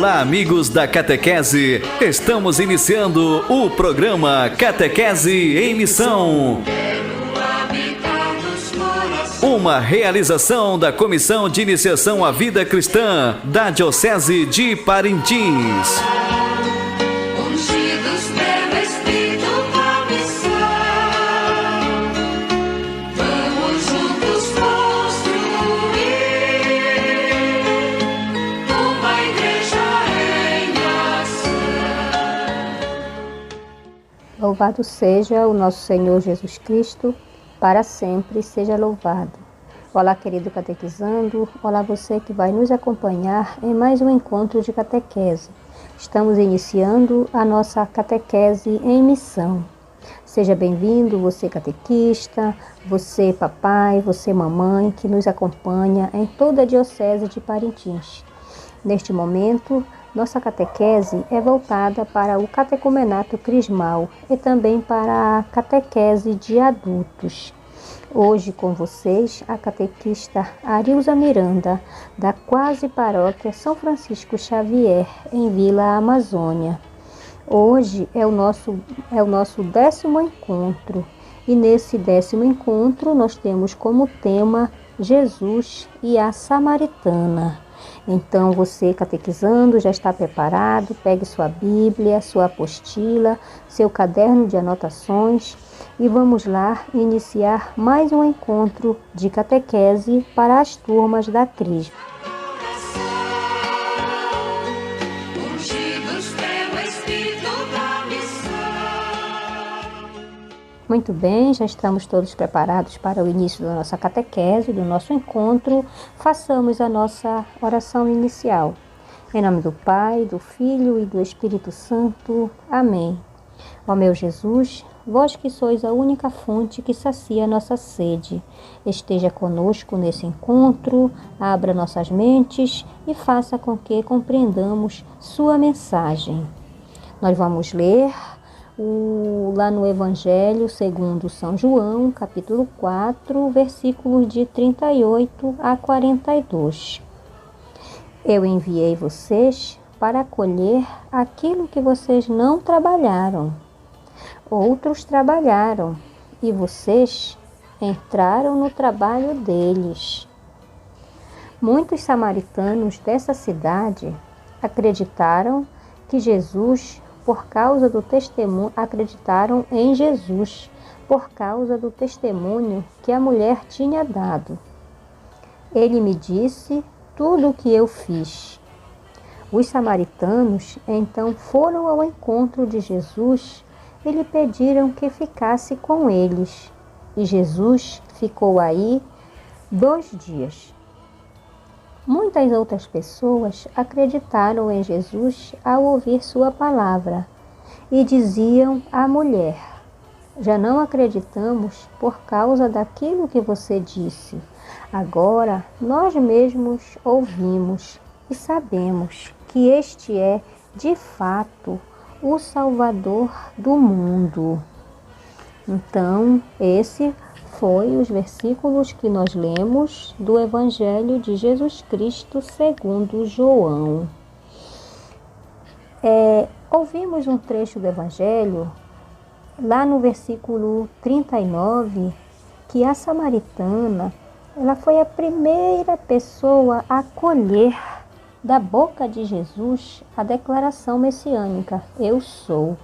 Olá, amigos da Catequese. Estamos iniciando o programa Catequese em Missão. Uma realização da Comissão de Iniciação à Vida Cristã da Diocese de Parintins. Louvado seja o nosso Senhor Jesus Cristo, para sempre seja louvado. Olá, querido catequizando, olá você que vai nos acompanhar em mais um encontro de catequese. Estamos iniciando a nossa catequese em missão. Seja bem-vindo, você catequista, você papai, você mamãe, que nos acompanha em toda a Diocese de Parintins. Neste momento, nossa catequese é voltada para o catecumenato crismal e também para a catequese de adultos. Hoje com vocês, a catequista Arilza Miranda, da quase paróquia São Francisco Xavier, em Vila Amazônia. Hoje é o nosso 10º encontro e nesse 10º encontro nós temos como tema Jesus e a Samaritana. Então você catequizando já está preparado, pegue sua Bíblia, sua apostila, seu caderno de anotações e vamos lá iniciar mais um encontro de catequese para as turmas da Crisma. Muito bem, já estamos todos preparados para o início da nossa catequese, do nosso encontro. Façamos a nossa oração inicial. Em nome do Pai, do Filho e do Espírito Santo. Amém. Ó meu Jesus, vós que sois a única fonte que sacia nossa sede, esteja conosco nesse encontro, abra nossas mentes e faça com que compreendamos sua mensagem. Nós vamos ler lá no Evangelho segundo São João, capítulo 4, versículos de 38 a 42. Eu enviei vocês para colher aquilo que vocês não trabalharam. Outros trabalharam e vocês entraram no trabalho deles. Muitos samaritanos dessa cidade acreditaram em Jesus por causa do testemunho que a mulher tinha dado. Ele me disse tudo o que eu fiz. Os samaritanos então foram ao encontro de Jesus e lhe pediram que ficasse com eles. E Jesus ficou aí 2 dias. Muitas outras pessoas acreditaram em Jesus ao ouvir sua palavra e diziam à mulher: já não acreditamos por causa daquilo que você disse. Agora nós mesmos ouvimos e sabemos que este é, de fato, o Salvador do mundo. Então, esse foi os versículos que nós lemos do Evangelho de Jesus Cristo segundo João. Ouvimos um trecho do Evangelho, lá no versículo 39, que a samaritana, ela foi a primeira pessoa a acolher da boca de Jesus a declaração messiânica, eu sou.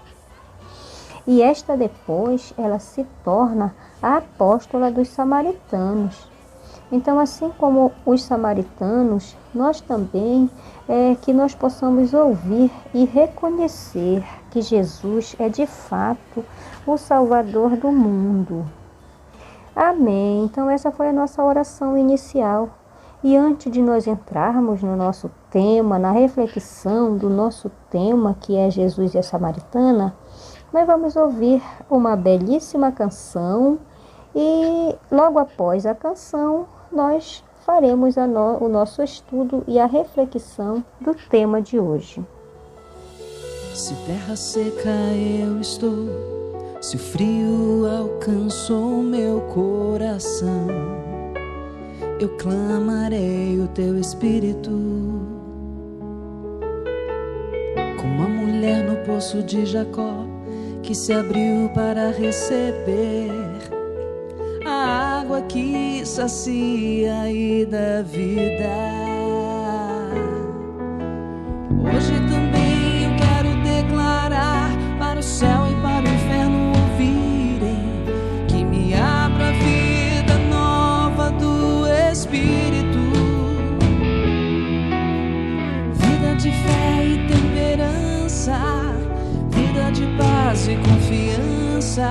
E esta depois, ela se torna a apóstola dos samaritanos. Então, assim como os samaritanos, nós também, que nós possamos ouvir e reconhecer que Jesus é de fato o Salvador do mundo. Amém. Então, essa foi a nossa oração inicial. E antes de nós entrarmos no nosso tema, na reflexão do nosso tema, que é Jesus e a Samaritana, nós vamos ouvir uma belíssima canção e logo após a canção nós faremos o nosso estudo e a reflexão do tema de hoje. Se terra seca eu estou, se o frio alcançou meu coração, eu clamarei o teu Espírito. poço de Jacó, que se abriu para receber a água que sacia e dá vida. Hoje também eu quero declarar para o céu e para o inferno ouvirem que me abra a vida nova do Espírito, vida de fé e temperança, vida de paz e confiança,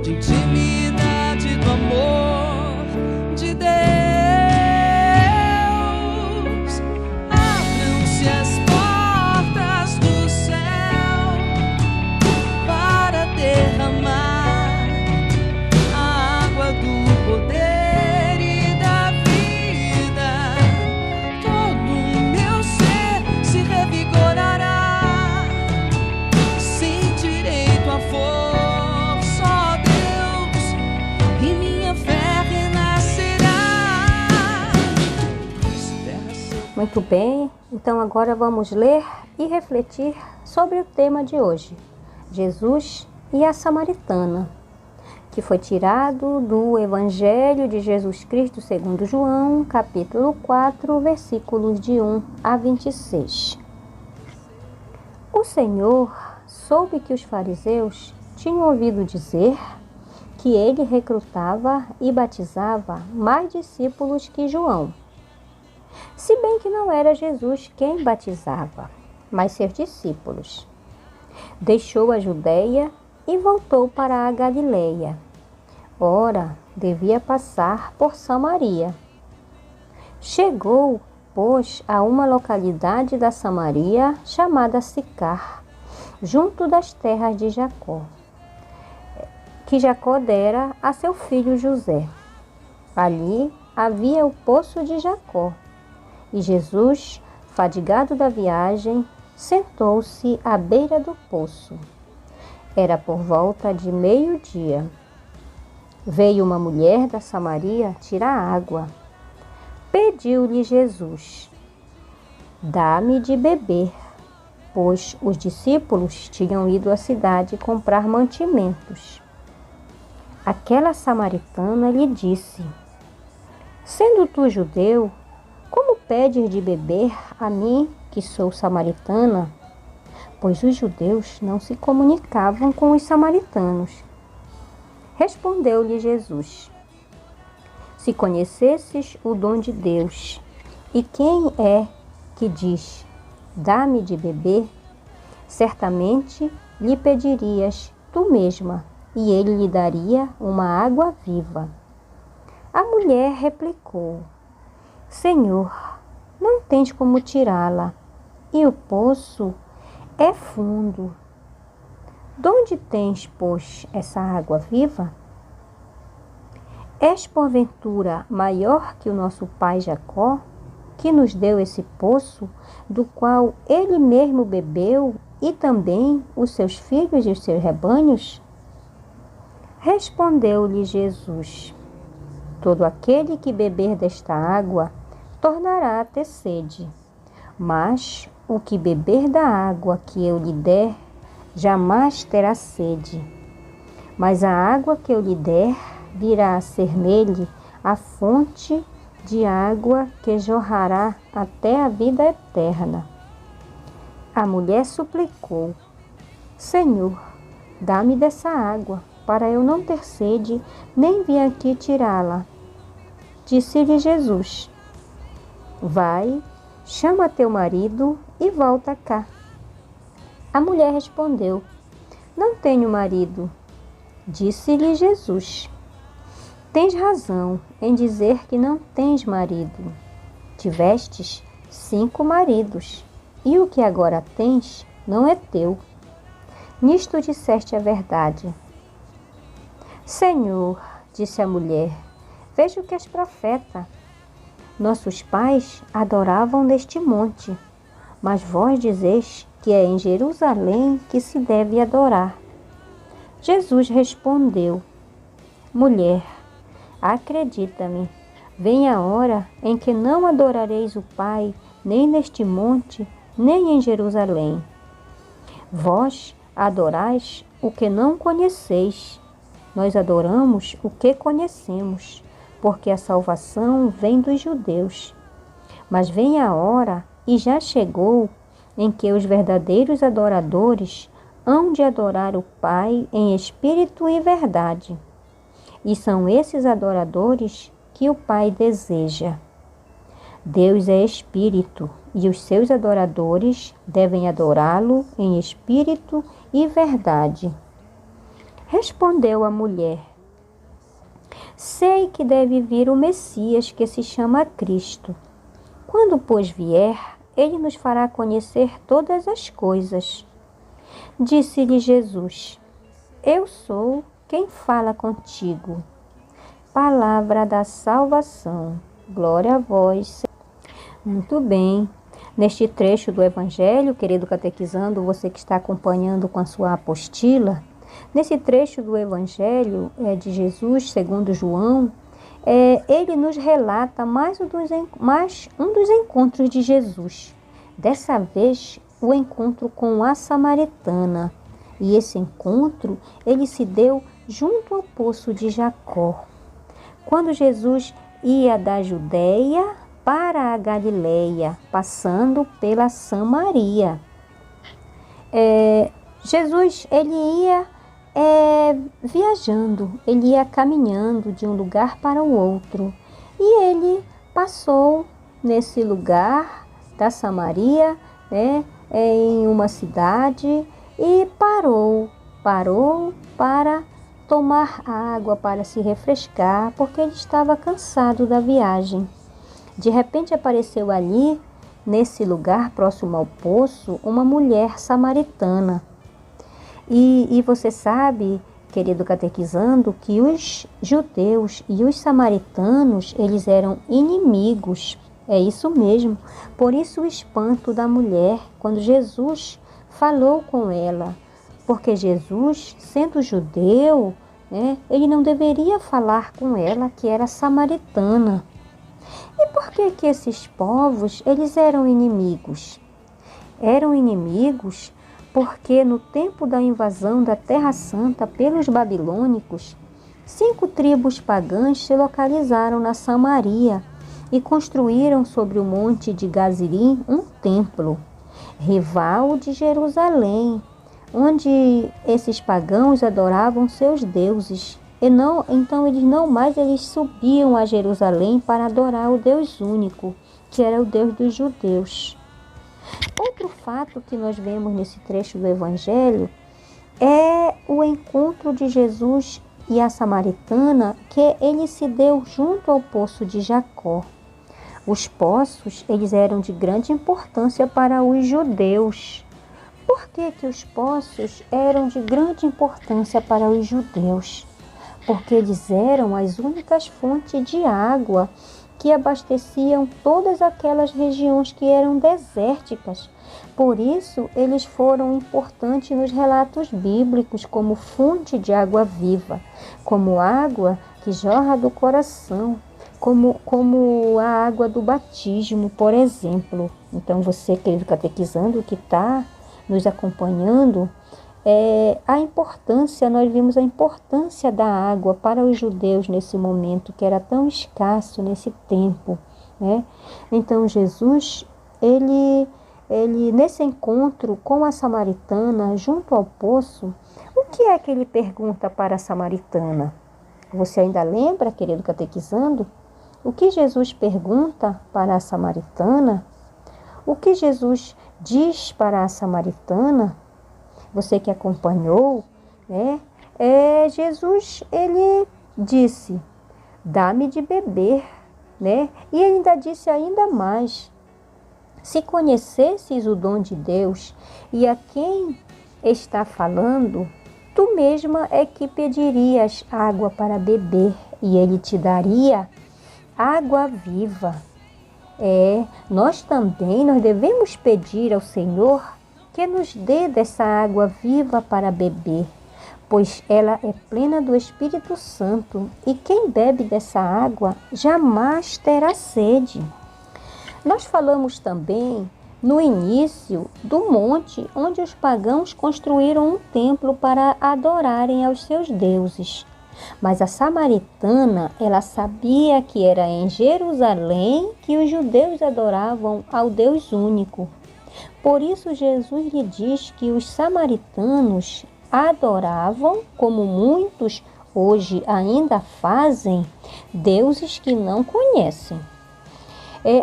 de intimidade do amor de Deus. Abram-se as portas do céu para derramar a água do poder e da vida. Todo o meu ser se revigorará, sentirei tua força, ó Deus, e minha fé renascerá. Muito bem, então agora vamos ler e refletir sobre o tema de hoje, Jesus e a Samaritana, que foi tirado do Evangelho de Jesus Cristo segundo João, capítulo 4, versículos de 1 a 26. O Senhor soube que os fariseus tinham ouvido dizer que ele recrutava e batizava mais discípulos que João. Se bem que não era Jesus quem batizava, mas seus discípulos. Deixou a Judeia e voltou para a Galileia. Ora, devia passar por Samaria. Chegou, pois, a uma localidade da Samaria chamada Sicar, junto das terras de Jacó, que Jacó dera a seu filho José. Ali havia o poço de Jacó, e Jesus, fadigado da viagem, sentou-se à beira do poço. Era por volta de meio-dia. Veio uma mulher da Samaria tirar água. Pediu-lhe Jesus: dá-me de beber, pois os discípulos tinham ido à cidade comprar mantimentos. Aquela samaritana lhe disse: sendo tu judeu, como pedes de beber a mim, que sou samaritana? Pois os judeus não se comunicavam com os samaritanos. Respondeu-lhe Jesus: se conhecesses o dom de Deus, e quem é que diz, dá-me de beber, certamente lhe pedirias tu mesma, e ele lhe daria uma água viva. A mulher replicou: Senhor, não tens como tirá-la, e o poço é fundo. Donde tens, pois, essa água viva? És porventura maior que o nosso pai Jacó, que nos deu esse poço, do qual ele mesmo bebeu, e também os seus filhos e os seus rebanhos? Respondeu-lhe Jesus: todo aquele que beber desta água tornará a ter sede, mas o que beber da água que eu lhe der, jamais terá sede. Mas a água que eu lhe der virá a ser nele a fonte de água que jorrará até a vida eterna. A mulher suplicou: Senhor, dá-me dessa água, para eu não ter sede, nem vir aqui tirá-la. Disse-lhe Jesus: vai, chama teu marido e volta cá. A mulher respondeu: não tenho marido. Disse-lhe Jesus: tens razão em dizer que não tens marido. Tivestes 5 maridos, e o que agora tens não é teu. Nisto disseste a verdade. Senhor, disse a mulher, vejo que és profeta. Nossos pais adoravam neste monte, mas vós dizeis que é em Jerusalém que se deve adorar. Jesus respondeu: mulher, acredita-me, vem a hora em que não adorareis o Pai, nem neste monte, nem em Jerusalém. Vós adorais o que não conheceis. Nós adoramos o que conhecemos, porque a salvação vem dos judeus. Mas vem a hora, e já chegou, em que os verdadeiros adoradores hão de adorar o Pai em espírito e verdade. E são esses adoradores que o Pai deseja. Deus é espírito, e os seus adoradores devem adorá-lo em espírito e verdade. Respondeu a mulher: sei que deve vir o Messias, que se chama Cristo. Quando, pois, vier, ele nos fará conhecer todas as coisas. Disse-lhe Jesus: eu sou quem fala contigo. Palavra da salvação. Glória a vós, Senhor. Muito bem. Neste trecho do Evangelho, querido catequizando, você que está acompanhando com a sua apostila, nesse trecho do Evangelho de Jesus, segundo João, ele nos relata mais um dos encontros de Jesus. Dessa vez, o encontro com a samaritana. E esse encontro, ele se deu junto ao poço de Jacó. Quando Jesus ia da Judeia para a Galileia, passando pela Samaria. Jesus, ele ia viajando, ele ia caminhando de um lugar para o outro. E ele passou nesse lugar da Samaria, em uma cidade, e parou para tomar água, para se refrescar, porque ele estava cansado da viagem. De repente apareceu ali, nesse lugar próximo ao poço, uma mulher samaritana. E você sabe, querido catequizando, que os judeus e os samaritanos, eles eram inimigos. É isso mesmo. Por isso o espanto da mulher quando Jesus falou com ela. Porque Jesus, sendo judeu, ele não deveria falar com ela, que era samaritana. E por que esses povos, eles eram inimigos? Eram inimigos porque no tempo da invasão da Terra Santa pelos babilônicos, 5 tribos pagãs se localizaram na Samaria e construíram sobre o monte de Gazirim um templo, rival de Jerusalém, onde esses pagãos adoravam seus deuses. Então eles subiam a Jerusalém para adorar o Deus único, que era o Deus dos judeus. Outro fato que nós vemos nesse trecho do Evangelho é o encontro de Jesus e a samaritana, que ele se deu junto ao poço de Jacó. Os poços, eles eram de grande importância para os judeus. Por que os poços eram de grande importância para os judeus? Porque eles eram as únicas fontes de água que abasteciam todas aquelas regiões que eram desérticas. Por isso, eles foram importantes nos relatos bíblicos como fonte de água viva, como água que jorra do coração, como a água do batismo, por exemplo. Então, você, querido catequizando, que está nos acompanhando, nós vimos a importância da água para os judeus nesse momento, que era tão escasso nesse tempo, Então Jesus, ele nesse encontro com a samaritana, junto ao poço, o que é que ele pergunta para a samaritana? Você ainda lembra, querido catequizando? O que Jesus pergunta para a samaritana? O que Jesus diz para a samaritana? Você que acompanhou, Jesus, ele disse: dá-me de beber, E ele ainda disse ainda mais: se conhecesses o dom de Deus e a quem está falando, tu mesma é que pedirias água para beber, e ele te daria água viva. Nós devemos pedir ao Senhor que nos dê dessa água viva para beber, pois ela é plena do Espírito Santo, e quem bebe dessa água jamais terá sede. Nós falamos também no início do monte onde os pagãos construíram um templo para adorarem aos seus deuses. Mas a samaritana, ela sabia que era em Jerusalém que os judeus adoravam ao Deus único. Por isso Jesus lhe diz que os samaritanos adoravam, como muitos hoje ainda fazem, deuses que não conhecem.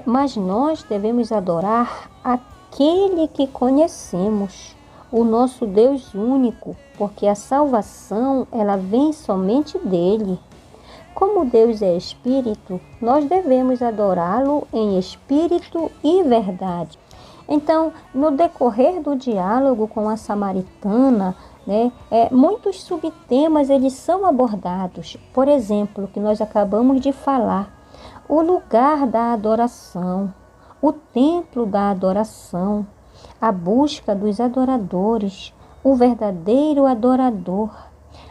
Mas nós devemos adorar aquele que conhecemos, o nosso Deus único, porque a salvação, ela vem somente dele. Como Deus é espírito, nós devemos adorá-lo em espírito e verdade. Então, no decorrer do diálogo com a samaritana, muitos subtemas eles são abordados. Por exemplo, que nós acabamos de falar, o lugar da adoração, o templo da adoração, a busca dos adoradores, o verdadeiro adorador,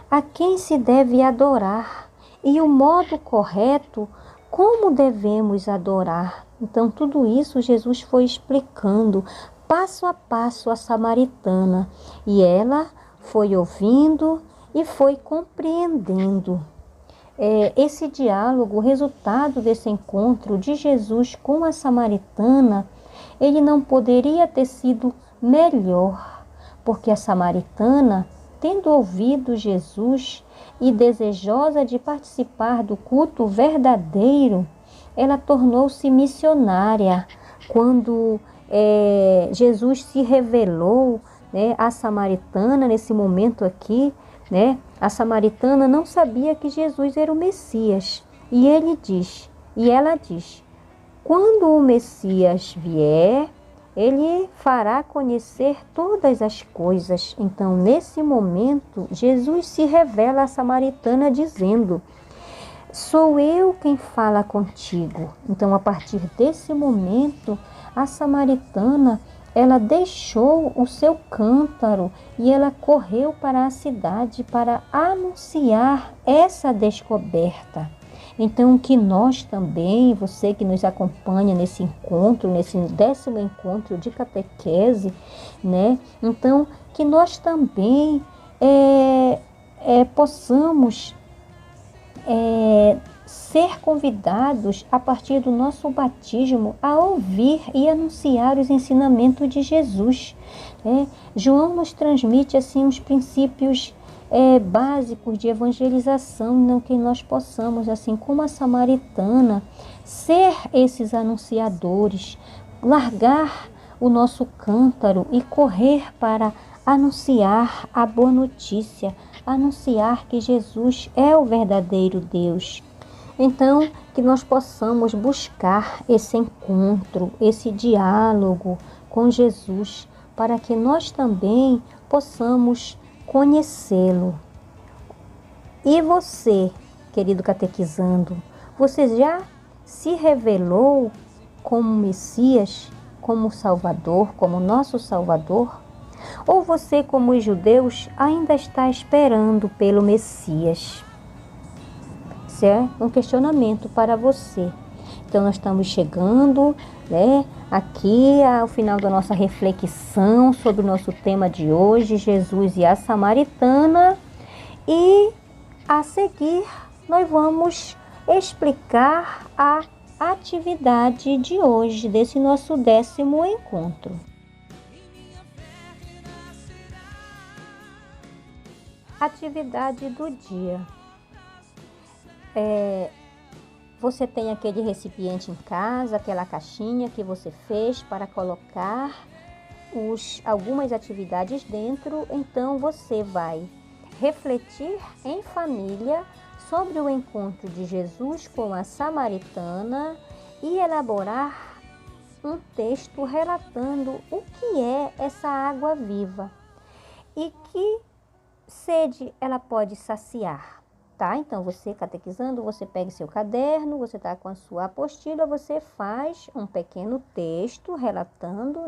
a quem se deve adorar e o modo correto como devemos adorar. Então, tudo isso Jesus foi explicando passo a passo a samaritana e ela foi ouvindo e foi compreendendo. Esse diálogo, o resultado desse encontro de Jesus com a samaritana, ele não poderia ter sido melhor, porque a samaritana, tendo ouvido Jesus e desejosa de participar do culto verdadeiro, ela tornou-se missionária. Quando Jesus se revelou à samaritana, nesse momento aqui, a samaritana não sabia que Jesus era o Messias. E ela diz, quando o Messias vier, ele fará conhecer todas as coisas. Então, nesse momento, Jesus se revela à samaritana dizendo, sou eu quem fala contigo. Então, a partir desse momento, a samaritana, ela deixou o seu cântaro e ela correu para a cidade para anunciar essa descoberta. Então, que nós também, você que nos acompanha nesse encontro, nesse 10º encontro de catequese, então, que nós também possamos ser convidados a partir do nosso batismo a ouvir e anunciar os ensinamentos de Jesus. João nos transmite assim os princípios básicos de evangelização, não que nós possamos, assim como a samaritana, ser esses anunciadores, largar o nosso cântaro e correr para anunciar a boa notícia, anunciar que Jesus é o verdadeiro Deus. Então, que nós possamos buscar esse encontro, esse diálogo com Jesus, para que nós também possamos conhecê-lo. E você, querido catequizando, você já se revelou como Messias, como Salvador, como nosso Salvador? Ou você, como os judeus, ainda está esperando pelo Messias? Isso é um questionamento para você. Então, nós estamos chegando, aqui ao final da nossa reflexão sobre o nosso tema de hoje, Jesus e a Samaritana. E, a seguir, nós vamos explicar a atividade de hoje, desse nosso 10º encontro. Atividade do dia. Você tem aquele recipiente em casa, aquela caixinha que você fez para colocar algumas atividades dentro. Então você vai refletir em família sobre o encontro de Jesus com a samaritana e elaborar um texto relatando o que é essa água viva e que sede ela pode saciar. Então, você catequizando, você pega seu caderno, você está com a sua apostila, você faz um pequeno texto relatando,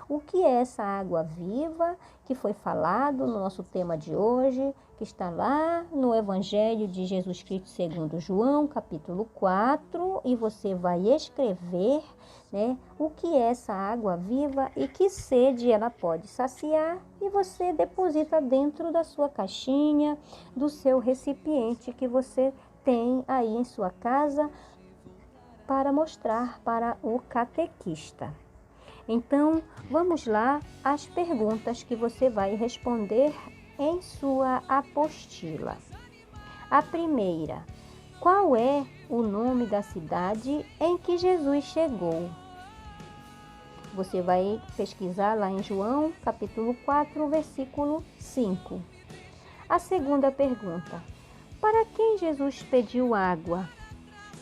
o que é essa água viva que foi falado no nosso tema de hoje, que está lá no Evangelho de Jesus Cristo segundo João, capítulo 4, e você vai escrever, né, o que é essa água viva e que sede ela pode saciar, e você deposita dentro da sua caixinha, do seu recipiente que você tem aí em sua casa para mostrar para o catequista. Então, vamos lá às perguntas que você vai responder em sua apostila. A primeira: qual é o nome da cidade em que Jesus chegou? Você vai pesquisar lá em João, capítulo 4, versículo 5. A segunda pergunta: para quem Jesus pediu água?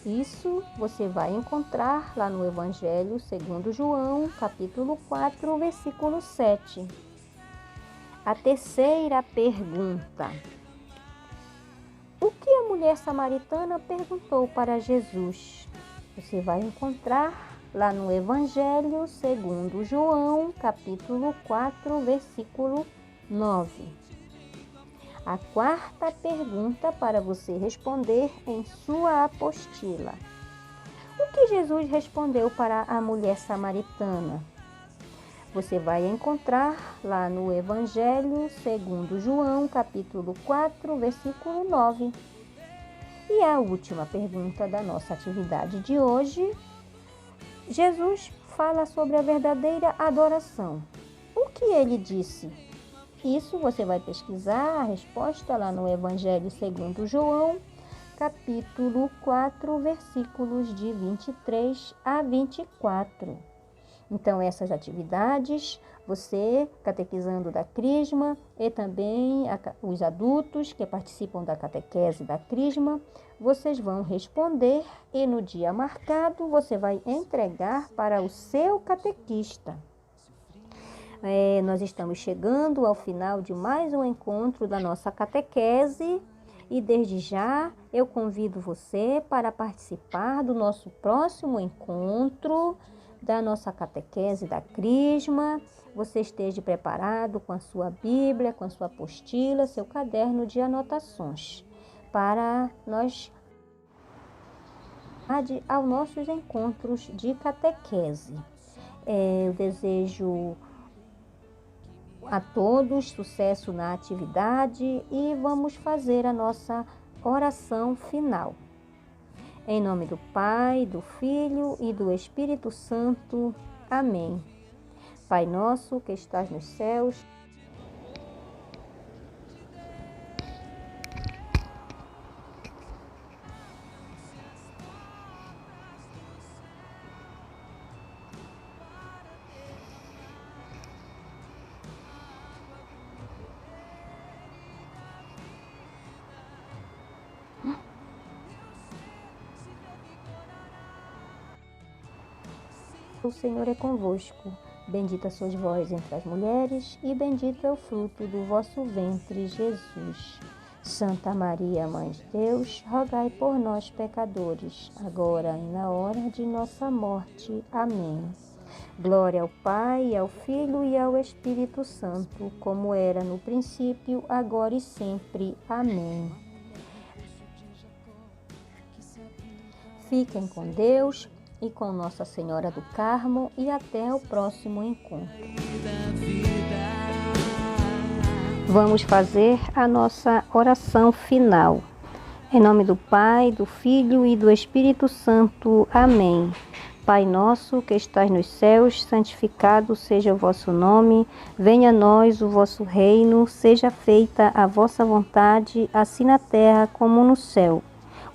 Isso você vai encontrar lá no Evangelho segundo João, capítulo 4, versículo 7. A terceira pergunta: o que a mulher samaritana perguntou para Jesus? Você vai encontrar lá no Evangelho segundo João, capítulo 4, versículo 9. A quarta pergunta para você responder em sua apostila: o que Jesus respondeu para a mulher samaritana? Você vai encontrar lá no Evangelho segundo João, capítulo 4, versículo 9. E a última pergunta da nossa atividade de hoje: Jesus fala sobre a verdadeira adoração. O que ele disse? Isso você vai pesquisar a resposta lá no Evangelho segundo João, capítulo 4, versículos de 23 a 24. Então, essas atividades, você, catequizando da Crisma, e também os adultos que participam da catequese da Crisma, vocês vão responder e no dia marcado você vai entregar para o seu catequista. Nós estamos chegando ao final de mais um encontro da nossa catequese e desde já eu convido você para participar do nosso próximo encontro da nossa catequese da Crisma. Você esteja preparado com a sua Bíblia, com a sua apostila, seu caderno de anotações para nós aos nossos encontros de catequese. Eu desejo a todos sucesso na atividade e vamos fazer a nossa oração final. Em nome do Pai, do Filho e do Espírito Santo. Amém. Pai nosso que estás nos céus, o Senhor é convosco. Bendita sois vós entre as mulheres, e bendito é o fruto do vosso ventre, Jesus. Santa Maria, Mãe de Deus, rogai por nós, pecadores, agora e na hora de nossa morte. Amém. Glória ao Pai, ao Filho e ao Espírito Santo, como era no princípio, agora e sempre. Amém. Fiquem com Deus e com Nossa Senhora do Carmo, e até o próximo encontro. Vamos fazer a nossa oração final. Em nome do Pai, do Filho e do Espírito Santo. Amém. Pai nosso que estás nos céus, santificado seja o vosso nome. Venha a nós o vosso reino, seja feita a vossa vontade, assim na terra como no céu.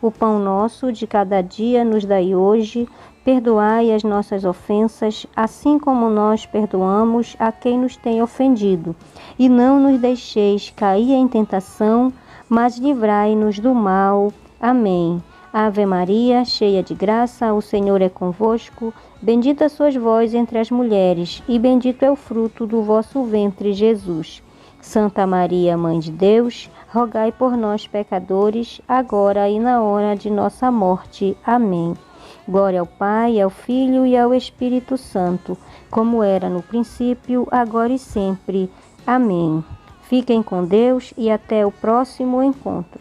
O pão nosso de cada dia nos dai hoje. Perdoai as nossas ofensas, assim como nós perdoamos a quem nos tem ofendido. E não nos deixeis cair em tentação, mas livrai-nos do mal. Amém. Ave Maria, cheia de graça, o Senhor é convosco. Bendita sois vós entre as mulheres, e bendito é o fruto do vosso ventre, Jesus. Santa Maria, Mãe de Deus, rogai por nós, pecadores, agora e na hora de nossa morte. Amém. Glória ao Pai, ao Filho e ao Espírito Santo, como era no princípio, agora e sempre. Amém. Fiquem com Deus e até o próximo encontro.